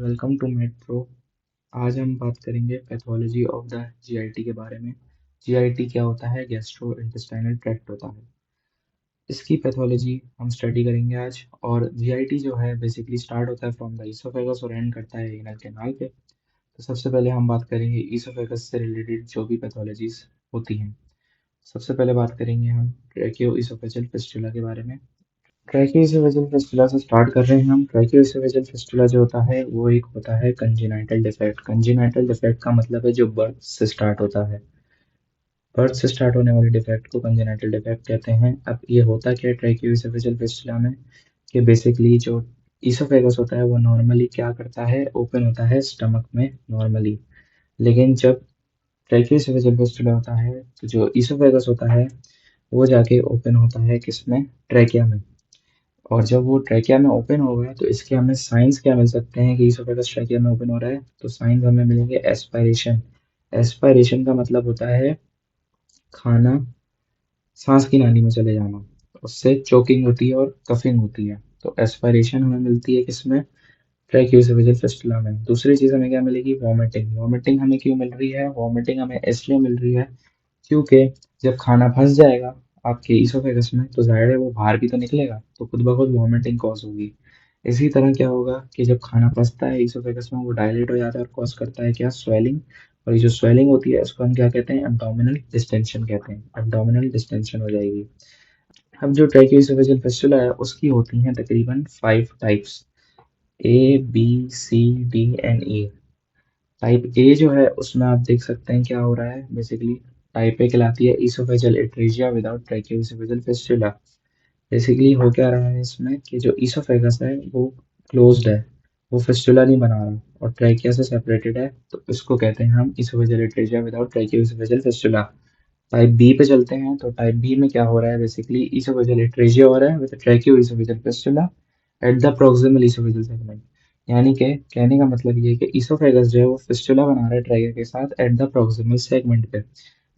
Welcome to made pro. आज हम बात करेंगे पैथोलॉजी ऑफ द जीआईटी के बारे में। जीआईटी क्या होता है? गैस्ट्रो इंटेस्टाइनल ट्रैक्ट होता है। इसकी पैथोलॉजी हम स्टडी करेंगे आज। और जीआईटी जो है बेसिकली स्टार्ट होता है फ्रॉम द ईसोफेगस और एंड करता है एनल कैनाल पे। तो सबसे पहले हम बात करेंगे ईसोफेगस से रिलेटेड जो भी पैथोलॉजीज होती हैं। सबसे पहले बात करेंगे हम ट्रैकियो ईसोफेजल फिस्टुला के बारे में। ट्रैकियोइसोफेजल फिस्टुला से स्टार्ट कर रहे हैं हम। ट्रैकियोइसोफेजल फिस्टुला जो होता है वो एक होता है कंजेनाइटल डिफेक्ट। कंजेनाइटल डिफेक्ट का मतलब है जो बर्थ से स्टार्ट होता है। बर्थ से स्टार्ट होने वाले डिफेक्ट को कंजेनाइटल डिफेक्ट कहते हैं। अब ये होता क्या है ट्रैकियोइसोफेजल फिस्टुला में, कि बेसिकली जो ईसोफेगस होता है वो नॉर्मली क्या करता है, ओपन होता है स्टमक में नॉर्मली। लेकिन जब ट्रैकियोइसोफेजल फिस्टुला होता है तो जो ईसोफेगस होता है वो जाके ओपन होता है किसमें, ट्रैकिया में। और जब वो ट्रैकिया में ओपन होगा तो इसके हमें साइंस क्या मिल सकते हैं कि इसोफेगस ट्रैकिया में ओपन हो रहा है। तो साइंस हमें मिलेंगे एस्पायरेशन। एस्पायरेशन का मतलब होता है खाना सांस की नाली में चले जाना। उससे चोकिंग होती है और कफिंग होती है। तो एस्पायरेशन हमें मिलती है किसमें, ट्रैकियोइसोफेजल फिस्टुला में। दूसरी चीज़ हमें क्या मिलेगी, वॉमिटिंग। वॉमिटिंग हमें क्यों मिल रही है? वॉमिटिंग हमें इसलिए मिल रही है क्योंकि जब खाना फंस जाएगा आपके ईसोफेगस में तो जाहिर है वो बाहर भी तो निकलेगा, तो खुद ब खुद वॉमिटिंग कॉज होगी। इसी तरह क्या होगा कि जब खाना फंसता है ईसोफेगस में वो डायलेट हो जाता है और कॉज करता है क्या, स्वेलिंग। और ये जो स्वेलिंग होती है उसको हम क्या कहते हैं, एब्डोमिनल डिस्टेंशन कहते हैं। एब्डोमिनल डिस्टेंशन हो जाएगी। अब जो ट्रैकियोइसोफेजियल फिस्टुला है उसकी होती हैं तकरीबन 5 types, A B C D and E। Type A जो है उसमें आप देख सकते हैं क्या हो रहा है बेसिकली। टाइप ए कहलाती है oesophageal atresia without tracheoesophageal fistula. Basically हो क्या रहा है इसमें कि जो ईसोफेगस है वो क्लोज्ड है, वो फिस्टुला नहीं बना रहा और ट्रैकिया से सेपरेटेड है, तो इसको कहते हैं हम esophageal atresia without tracheoesophageal fistula. Type B पे चलते हैं। तो टाइप बी में क्या हो रहा है, बेसिकली ईसोफेजल एट्रेजिया हो रहा है with tracheoesophageal fistula at the proximal esophageal segment. यानी कि कहने का मतलब ये है कि ईसोफेगस जो है वो फिस्टुला बना रहा है ट्रैकिया के साथ एट द प्रोक्सिमल सेगमेंट पे।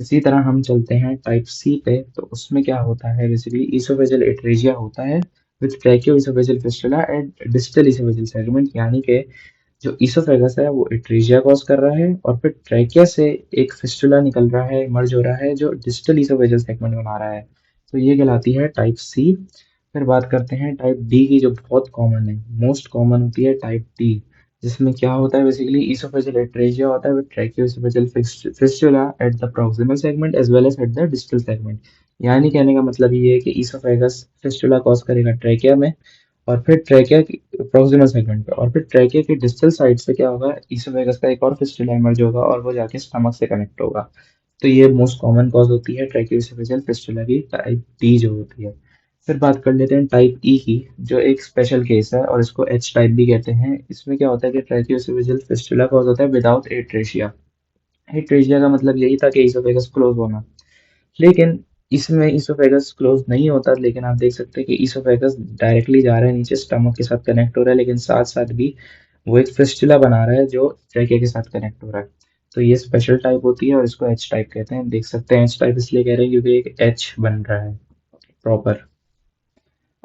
इसी तरह हम चलते हैं टाइप सी पे। तो उसमें क्या होता है, बेसिकली ईसोफेजल एट्रेजिया होता है with tracheo esophageal fistula at distal esophageal segment. यानी कि जो ईसोफेगस है वो एट्रेजिया कॉज कर रहा है और फिर ट्रैकिया से एक फिस्टुला निकल रहा है, इमर्ज हो रहा है, जो डिस्टल ईसोफेजल सेगमेंट बना रहा है। तो ये कहलाती है टाइप सी। फिर बात करते हैं टाइप डी की, जो बहुत कॉमन है, मोस्ट कॉमन होती है टाइप डी। जिसमें क्या होता है, बेसिकली ईसोफेजल एट्रेजिया होता है with tracheoesophageal fistula at the proximal segment as well as at the distal segment. यानी कहने का मतलब ये है कि ईसोफेगस फिस्टुला कॉज करेगा ट्रैकिया में और फिर ट्रैकिया की प्रॉक्सिमल सेगमेंट पे, और फिर ट्रैकिया की डिस्टल साइड से क्या होगा, ईसोफेगस का एक और फिस्टुला इमर्ज होगा और वो जाके स्टमक से कनेक्ट होगा। तो ये मोस्ट कॉमन कॉज होती है ट्रैकियोइसोफेजियल फिस्टुला की, टाइप डी जो होती है। फिर बात कर लेते हैं टाइप ई की, जो एक स्पेशल केस है और इसको एच टाइप भी कहते हैं। इसमें क्या होता है कि ट्रैकियोइसोफेजियल फिस्टुला कॉज होता है विदाउट एट्रेशिया। एट्रेशिया का मतलब यही था कि ईसोफेगस क्लोज होना, लेकिन इसमें ईसोफेगस क्लोज नहीं होता। लेकिन आप देख सकते हैं कि ईसोफेगस डायरेक्टली जा रहा है नीचे, स्टमक के साथ कनेक्ट हो रहा है, लेकिन साथ साथ भी वो एक फिस्टुला बना रहा है जो ट्रैकिया के साथ कनेक्ट हो रहा है। तो ये स्पेशल टाइप होती है और इसको एच टाइप कहते हैं। देख सकते हैं एच टाइप इसलिए कह रहे हैं क्योंकि एक एच बन रहा है प्रॉपर।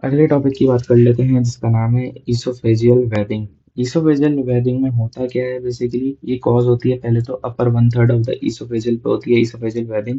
अगले टॉपिक की बात कर लेते हैं जिसका नाम है ईसोफेजियल वेबिंग। ईसोफेजियल वेबिंग में होता क्या है, बेसिकली ये कॉज होती है पहले तो अपर 1/3 ऑफ द ईसोफेजियल पे होती है ईसोफेजियल वेबिंग।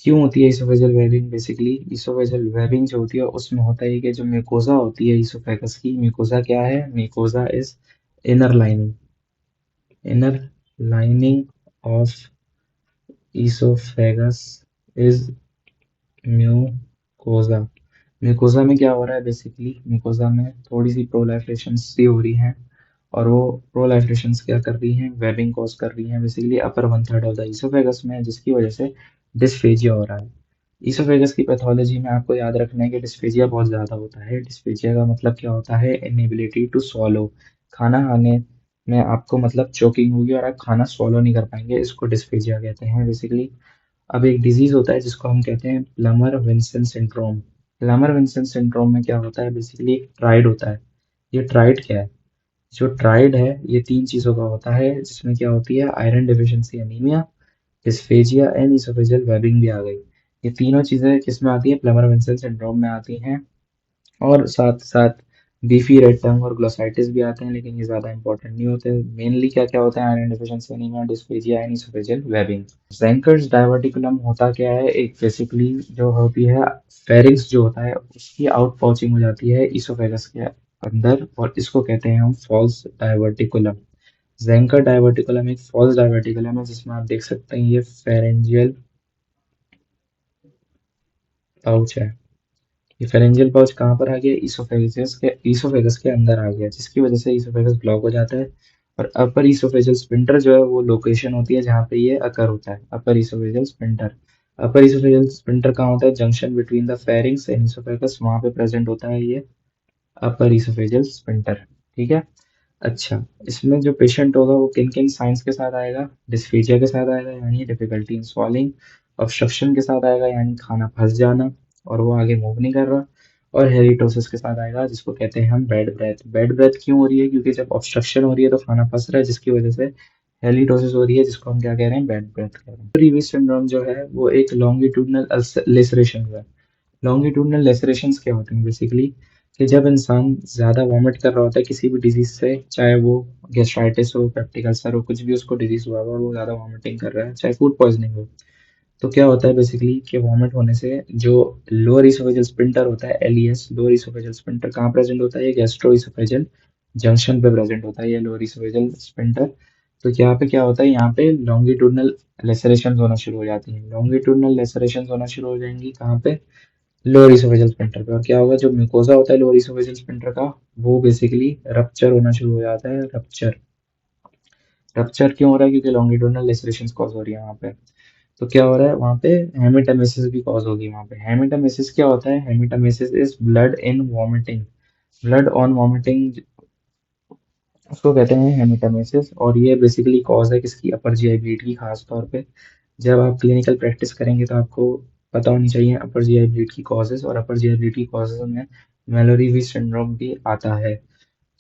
क्यों होती है oesophageal webbing, basically oesophageal webbing जो होती है उसमें होता है कि जो म्यूकोजा होती है ईसोफेगस की, म्यूकोजा क्या है, mucosa is inner lining, inner lining of oesophagus is mucosa. Mucosa में क्या हो रहा है, बेसिकली म्यूकोजा में थोड़ी सी प्रोलाइफरेशंस सी हो रही हैं और वो प्रोलाइफरेशंस क्या कर रही हैं, वेबिंग कॉज कर रही हैं basically upper 1/3 of the oesophagus में, जिसकी वजह से डिस्फेजिया हो रहा है। ईसोफेगस की पैथोलॉजी में आपको याद रखना है कि डिस्फेजिया बहुत ज़्यादा होता है। डिस्फेजिया का मतलब क्या होता है, इनएबिलिटी टू स्वॉलो। खाना खाने में आपको मतलब चोकिंग होगी और आप खाना स्वॉलो नहीं कर पाएंगे, इसको डिस्फेजिया कहते हैं बेसिकली। अब एक डिजीज होता है जिसको हम कहते हैं Plummer Vinson syndrome. Plummer Vinson syndrome में क्या होता है, बेसिकली एक ट्राइड होता है। ये ट्राइड क्या है, जो ट्राइड है ये 3 चीज़ों का होता है, जिसमें क्या होती है, iron deficiency anemia, dysphagia and esophageal webbing भी आ गई। ये तीनों चीज़ें किस में आती है, प्लमर विंसन सिंड्रोम में आती हैं। और साथ साथ बीफी रेड टंग और ग्लोसाइटिस भी आते हैं, लेकिन ये ज़्यादा इंपॉर्टेंट नहीं होते। मेनली क्या क्या होता है iron deficiency anemia, dysphagia and esophageal webbing. Zenker's diverticulum होता क्या है, एक बेसिकली जो होती है फेरिंक्स जो होता है उसकी आउट पाउचिंग हो जाती है इसोफेगस के अंदर, और इसको कहते हैं हम फॉल्स डाइवर्टिकुलम। ज़ेंकर डाइवर्टिकुलम एक फॉल्स डाइवर्टिकुलम है जिसमें आप देख सकते हैं ये फेरेंजियल पाउच है। ये फेरेंजियल पाउच कहाँ पर आ गया, ईसोफेगस के अंदर आ गया, जिसकी वजह से ईसोफेगस ब्लॉक हो जाता है। और अपर ईसोफेजियल स्पिंटर जो है वो लोकेशन होती है जहाँ पे ये अकर होता है, अपर ईसोफेजियल स्पिंटर। अपर ईसोफेजियल स्पिंटर कहाँ होता है, junction between the pharynx and oesophagus, वहाँ पे प्रेजेंट होता है ये अपर ईसोफेजियल स्पिंटर। ठीक है। अच्छा, इसमें जो पेशेंट होगा वो किन किन साइंस के साथ आएगा, डिस्फीजिया के साथ आएगा यानी डिफिकल्टी इन स्वॉलिंग, ऑब्स्ट्रक्शन के साथ आएगा यानी खाना फंस जाना और वो आगे मूव नहीं कर रहा, और हेलिटोसिस के साथ आएगा जिसको कहते हैं हम बेड ब्रेथ। बेड ब्रेथ क्यों हो रही है, क्योंकि जब ऑब्स्ट्रक्शन हो रही है तो खाना फंस रहा है, जिसकी वजह से हेलिटोसिस हो रही है, जिसको हम क्या कह रहे हैं, बेड ब्रेथ कह रहे हैं। रीविस सिंड्रोम जो है वो एक लॉन्गिट्यूडनल लेसरेशन है। लॉन्गिट्यूडनल लेसरेशंस क्या होते हैं बेसिकली, कि जब इंसान ज़्यादा वॉमिट कर रहा होता है किसी भी डिजीज से, चाहे वो गैस्ट्राइटिस हो, पेप्टिक अल्सर हो, कुछ भी उसको डिजीज हुआ हो और वो ज़्यादा वॉमिटिंग कर रहा है, चाहे फूड पॉइजनिंग हो, तो क्या होता है बेसिकली कि वॉमिट होने से जो लोअर इसोफेजियल स्पिंटर होता है, एलईएस, लोअर इसोफेजियल स्पिंटर कहाँ प्रेजेंट होता है, ये गैस्ट्रो इसोफेजियल जंक्शन पे प्रेजेंट होता है ये लोअर इसोफेजियल स्पिंटर। तो यहाँ पे क्या होता है, यहाँ पे लॉन्गिट्यूडनल लेसरेशन होना शुरू हो जाती हैं। लॉन्गिट्यूडनल लेसरेशन होना शुरू हो जाएंगी कहाँ पे, लोअर इसोफेजियल स्पिंटर पे। और क्या होगा, जो म्यूकोसा होता है लोअर इसोफेजियल स्पिंटर का, वो बेसिकली रप्चर होना शुरू हो जाता है। रप्चर, रप्चर क्यों हो रहा है, क्योंकि लॉन्गिट्यूडनल लेसरेशन कॉज हो रही है वहाँ पे। तो क्या हो रहा है वहाँ पे, हेमेटोमेसिस भी कॉज होगी वहाँ पे। हेमेटोमेसिस क्या होता है, hematemesis is blood in vomiting, blood on vomiting, उसको कहते हैं हेमेटोमेसिस। और ये बेसिकली कॉज है किसकी, अपर जीआई ब्लीड की खास तौर पे। जब आप क्लिनिकल प्रैक्टिस करेंगे तो आपको पता होनी चाहिए अपर जीआई ब्लीड की कॉजेज, और अपर जीआई ब्लीड की कॉजेज में मेलोरी सिंड्रोम भी आता है।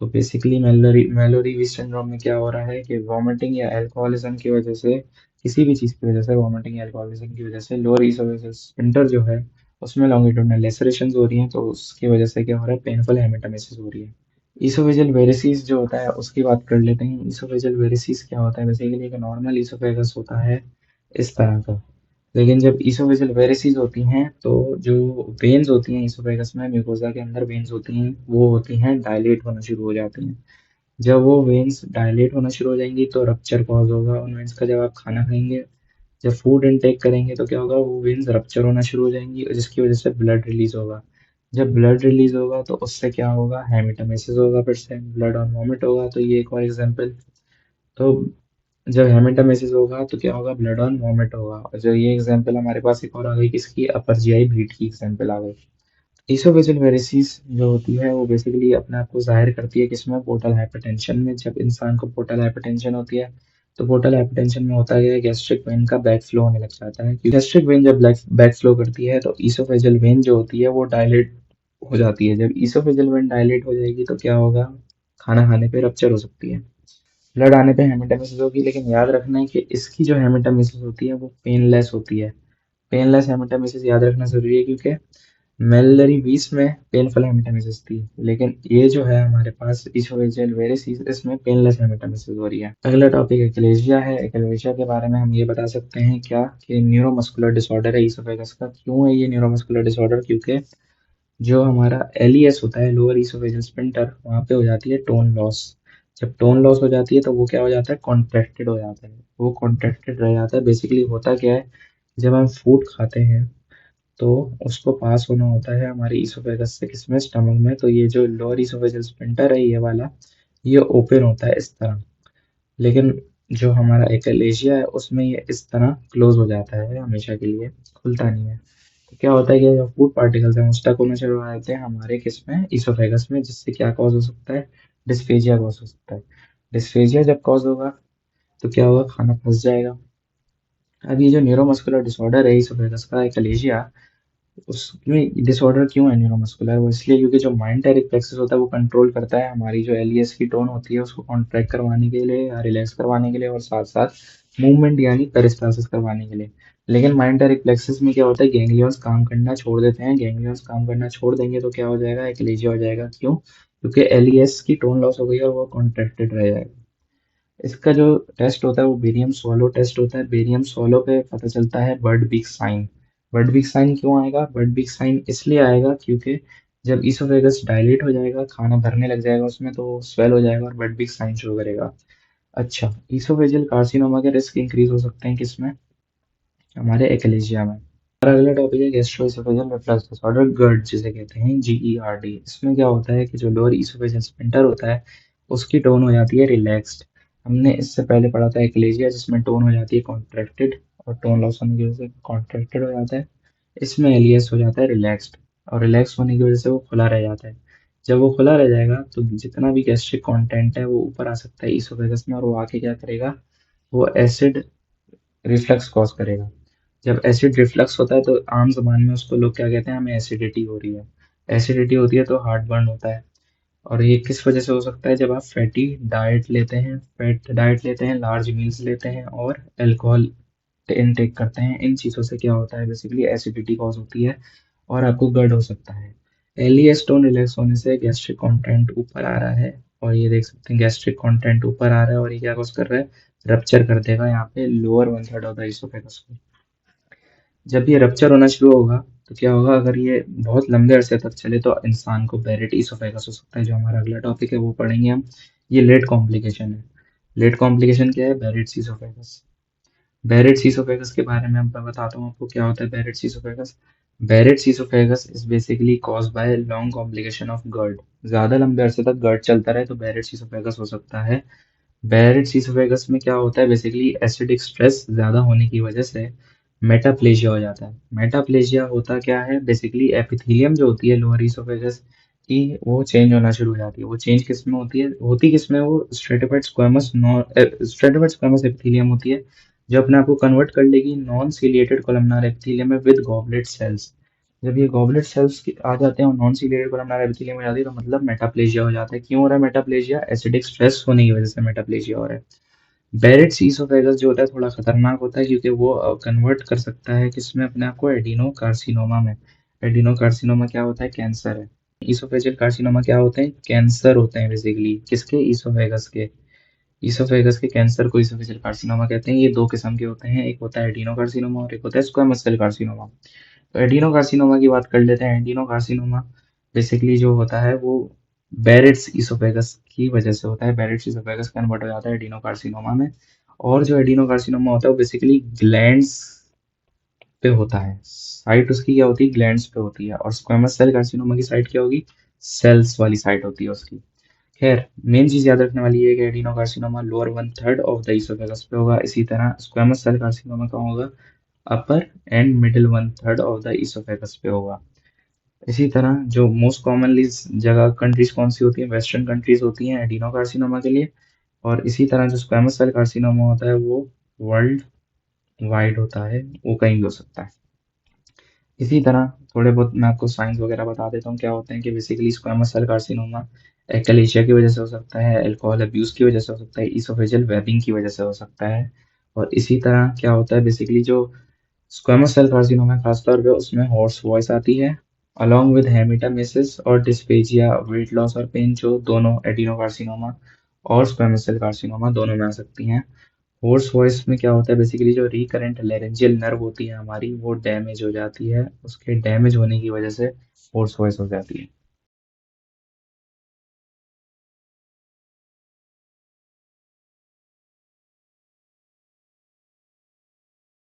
तो बेसिकली मेलोरी सिंड्रोम में क्या हो रहा है कि वॉमिटिंग या अल्कोहलिज्म की वजह से, किसी भी चीज़ की वजह से, वॉमिटिंग या अल्कोहलिज्म की वजह से लोअर इसोफेजियल स्फिंक्टर जो है उसमें लॉन्गिट्यूडनल लेसरेशंस हो रही हैं, तो उसकी वजह से क्या हो रहा है, पेनफुल हेमेटोमेसिस हो रही है। इसोफेजियल वेरिसिस जो होता है उसकी बात कर लेते हैं। इसोफेजियल वेरिसिस क्या होता है, बेसिकली एक नॉर्मल इसोफेगस होता है इस तरह का, लेकिन जब इसोफेजियल वेरिसिस होती हैं तो जो वेन्स होती हैं इसोफेगस में, म्यूकोसा के अंदर वेन्स होती हैं, वो होती हैं डायलेट होना शुरू हो जाती हैं। जब वो वेन्स डायलेट होना शुरू हो जाएंगी तो रप्चर कॉज होगा उन वेन्स का। जब आप खाना खाएंगे, जब फूड इनटेक करेंगे तो क्या होगा, वो वेन्स रप्चर होना शुरू हो जाएंगी और जिसकी वजह से ब्लड रिलीज होगा। जब ब्लड रिलीज होगा तो उससे क्या होगा, हेमेटोमेसिस होगा, फिर से ब्लड ऑन वॉमिट होगा। तो ये एक और एग्जांपल। तो जब हेमेटोमेसिस होगा तो क्या होगा, ब्लड ऑन वॉमिट होगा। और जो ये एग्जांपल हमारे पास एक और आ गई किसकी, अपर जीआई ब्लीड की एग्जांपल आ गई। इसोफेजियल वेरिसिस जो होती है वो बेसिकली अपने आप को जाहिर करती है किसमें, पोर्टल हाइपरटेंशन में। जब इंसान को पोर्टल हाइपरटेंशन होती है तो पोर्टल हाइपरटेंशन में होता है गैस्ट्रिक वेन का बैक फ्लो होने लग जाता है। गैस्ट्रिक वेन जब बैक फ्लो करती है तो इसोफेजियल वेन जो होती है वो डायलेट हो जाती है। जब इसोफेजियल वेन डायलेट हो जाएगी तो क्या होगा, खाना खाने पे रप्चर हो सकती है, ब्लड आने पे हेमेटोमेसिस होगी। लेकिन याद रखना है कि इसकी जो हेमेटोमेसिस होती है वो पेनलेस होती है। पेनलेस हेमेटोमेसिस याद रखना जरूरी है, क्योंकि मेलरी 20 में पेनफुल हेमेटोमेसिस थी, लेकिन ये जो है हमारे पास इसोफेजियल वेरिसिस, इसमें पेनलेस हेमेटोमेसिस हो रही है। अगला टॉपिक एक्लेजिया है। एक्लेजिया के बारे में हम ये बता सकते हैं क्या, कि न्यूरोमस्कुलर डिसऑर्डर है इसोफेगस का। क्यों है ये न्यूरोमस्कुलर डिसऑर्डर, क्योंकि जो हमारा एलईएस होता है लोअर इसोफेजियल स्फिंक्टर, वहाँ पे हो जाती है टोन लॉस। जब टोन लॉस हो जाती है तो वो क्या हो जाता है, कॉन्ट्रैक्टेड हो जाता है, वो कॉन्ट्रैक्टेड रह जाता है। बेसिकली होता क्या है, जब हम फूड खाते हैं तो उसको पास होना होता है हमारे इसोफेगस से किसमें, स्टमक में। तो ये जो लोअर इसोफेजियल स्फिंक्टर है ये वाला, ये ओपन होता है इस तरह। लेकिन जो हमारा एकलेशिया है उसमें ये इस तरह क्लोज हो जाता है हमेशा के लिए, खुलता नहीं है। तो क्या होता है कि जो फूड पार्टिकल्स हैं वो स्टक होना शुरू हो जाते हैं हमारे किसमें, इसोफेगस में, जिससे क्या कॉज हो सकता है, डिस्फेजिया कॉज हो सकता है। डिस्फेजिया जब कॉज होगा तो क्या होगा, खाना फंस जाएगा। अब ये जो न्यूरोमस्कुलर डिसऑर्डर है इसोफेगस का, एकलेशिया, उसमें डिसऑर्डर क्यों है न्यूरोमस्कुलर, वो इसलिए क्योंकि जो माइंड प्लेक्सस होता है वो कंट्रोल करता है हमारी जो एलईएस की टोन होती है उसको कॉन्ट्रैक्ट करवाने के लिए या रिलैक्स करवाने के लिए, और साथ साथ मूवमेंट यानी पेरिस्टासिस करवाने के लिए। लेकिन माइंड प्लेक्सस में क्या होता है, गैंग्लियंस काम करना छोड़ देते हैं। गैंग्लियंस काम करना छोड़ देंगे तो क्या हो जाएगा, एक्लेजिया हो जाएगा। क्यों, क्योंकि एलईएस की टोन लॉस हो गई और वो कॉन्ट्रैक्टेड रह जाएगा। इसका जो टेस्ट होता है वो बेरियम सोलो टेस्ट होता है। बेरियम सोलो पे पता चलता है bird beak sign. Bird beak sign क्यों आएगा? बर्ड बीक साइन इसलिए आएगा क्योंकि जब इसोफेगस डायलेट हो जाएगा, खाना भरने लग जाएगा उसमें, तो स्वेल हो जाएगा और बर्ड बीक साइन शो करेगा। अच्छा, इसोफेजियल कार्सिनोमा के रिस्क इंक्रीज हो सकते हैं किसमें? हमारे एक्लेशिया में। हमारा अगला टॉपिक है गैस्ट्रोइसोफेजियल रिफ्लक्स डिसऑर्डर, GERD जिसे कहते हैं, GERD। इसमें क्या होता है कि जो लोअर इसोफेजियल स्फिंक्टर होता है उसकी टोन हो जाती है रिलैक्स्ड। हमने इससे पहले पढ़ा था एक्लेशिया जिसमें टोन हो जाती है कॉन्ट्रैक्टेड, और टोन लॉस होने की वजह से कॉन्ट्रैक्टेड हो जाता है। इसमें एलियस हो जाता है रिलैक्स्ड, और रिलैक्स होने की वजह से वो खुला रह जाता है। जब वो खुला रह जाएगा तो जितना भी गैस्ट्रिक कंटेंट है वो ऊपर आ सकता है इसोफेगस में, और वो आके क्या करेगा? वो एसिड रिफ्लक्स कॉज करेगा। जब एसिड रिफ्लक्स होता है तो आम जबान में उसको लोग क्या कहते हैं? हमें एसिडिटी हो रही है। एसिडिटी होती है तो हार्ट बर्न होता है। और ये किस वजह से हो सकता है? जब आप फैटी डाइट लेते हैं, फैट डाइट लेते हैं, लार्ज मील्स लेते हैं और अल्कोहल इनटेक करते हैं, इन चीज़ों से क्या होता है? बेसिकली एसिडिटी कॉज होती है और आपको GERD हो सकता है। एलियस टोन रिलैक्स होने से गैस्ट्रिक कंटेंट ऊपर आ रहा है, और ये देख सकते हैं गैस्ट्रिक कंटेंट ऊपर आ रहा है, और ये क्या कॉज कर रहा है? रप्चर कर देगा यहाँ पे lower one third of the oesophagus को। जब ये रप्चर होना शुरू होगा तो क्या होगा? अगर ये बहुत लंबे अरसे तक चले तो इंसान को बेरेट इसोफेगस हो सकता है, जो हमारा अगला टॉपिक है वो पढ़ेंगे हम। ये लेट कॉम्प्लिकेशन है। लेट कॉम्प्लिकेशन क्या है? बेरेट इसोफेगस। बेरेट इसोफेगस के बारे में मैं बताता हूँ आपको क्या होता है बेरेट oesophagus. बेरेट oesophagus is basically cause by long complication of GERD। ज्यादा लंबे अरसे तक GERD चलता रहे तो बेरेट इसोफेगस हो सकता है। बेरेट इसोफेगस में क्या होता है? बेसिकली एसिडिक स्ट्रेस ज्यादा होने की वजह से मेटाप्लेजिया हो जाता है। मेटाप्लेजिया होता क्या है? बेसिकली एपिथेलियम जो होती है लोअर इसोफेगस की, वो चेंज होना शुरू हो जाती है। वो चेंज किस में होती है? होती किस में? वो stratified squamous stratified squamous epithelium होती है, जो अपने आप को कन्वर्ट कर लेगी नॉन सीलिएटेड कोलमनार एपिथेलियम में विद गॉबलेट सेल्स। जब ये गॉबलेट सेल्स आ जाते हैं और नॉन सीलिएटेड कोलमनार एपिथेलियम हो जाती है तो मतलब मेटाप्लेजिया हो जाता है। क्यों हो रहा है मेटाप्लेजिया? एसिडिक स्ट्रेस होने की वजह से मेटाप्लेजिया हो रहा है। बेरेट्स इसोफेगस जो होता है थोड़ा खतरनाक होता है क्योंकि वो कन्वर्ट कर सकता है किसमें? अपने आप को एडिनो कार्सिनोमा में। एडिनो कार्सिनोमा क्या होता है? कैंसर है। इसोफेजियल कार्सिनोमा क्या होते हैं? कैंसर होते हैं बेसिकली। किसके? इसोफेगस के। इसोफेगस के कैंसर को इसोफेजियल कार्सिनोमा कहते हैं। ये दो किस्म के होते हैं, एक होता है एडिनो कार्सिनोमा और एक होता है स्क्वामस सेल कार्सिनोमा। तो एडिनो कार्सिनोमा की बात कर लेते हैं। एडिनो कार्सिनोमा बेसिकली जो होता है वो बेरेट्स इसोफेगस की वजह से होता है। बेरेट्स इसोफेगस कन्वर्ट हो जाता है एडिनो कार्सिनोमा में। और जो एडिनो कार्सिनोमा होता है वो बेसिकली ग्लैंड्स पे होता है। साइट उसकी क्या होती है? ग्लैंड्स पे होती है। और स्क्वेमस सेल कार्सिनोमा की साइट क्या होगी? सेल्स वाली साइट होती है उसकी। खैर, मेन चीज याद रखने वाली है कि adenocarcinoma lower one third of the esophagus पे होगा। इसी तरह स्क्वेमस सेल कार्सिनोमा कहाँ होगा? Upper and middle one third of the esophagus पे होगा। इसी तरह जो मोस्ट कॉमनली जगह कंट्रीज कौन सी होती है? वेस्टर्न कंट्रीज होती हैं एडिनो कार्सिनोमा के लिए। और इसी तरह जो स्क्वेमस सेल कार्सिनोमा होता है वो वर्ल्ड वाइड होता है, वो कहीं भी हो सकता है। इसी तरह थोड़े बहुत मैं आपको साइंस वगैरह बता देता हूँ क्या होते हैं। कि बेसिकली स्क्वेमस सेल कार्सिनोमा एक्लेशिया की वजह से हो सकता है, अल्कोहल अब्यूज की वजह से हो सकता है, इसोफेजियल वेबिंग की वजह से हो सकता है। और इसी तरह क्या होता है? बेसिकली जो स्क्वेमस सेल कार्सिनोमा है खासतौर पे उसमें हॉर्स वॉइस आती है, अलोंग विद हेमेटोमेसिस और डिस्पेजिया, वेट लॉस और पेन, जो दोनों एडिनो कार्सिनोमा और स्क्वेमस सेल कार्सिनोमा दोनों में आ सकती हैं। होर्स वॉइस में क्या होता है? बेसिकली जो रिकरेंट लेरेंजियल नर्व होती है हमारी वो डैमेज हो जाती है, उसके डैमेज होने की वजह से होर्स वॉइस हो जाती है।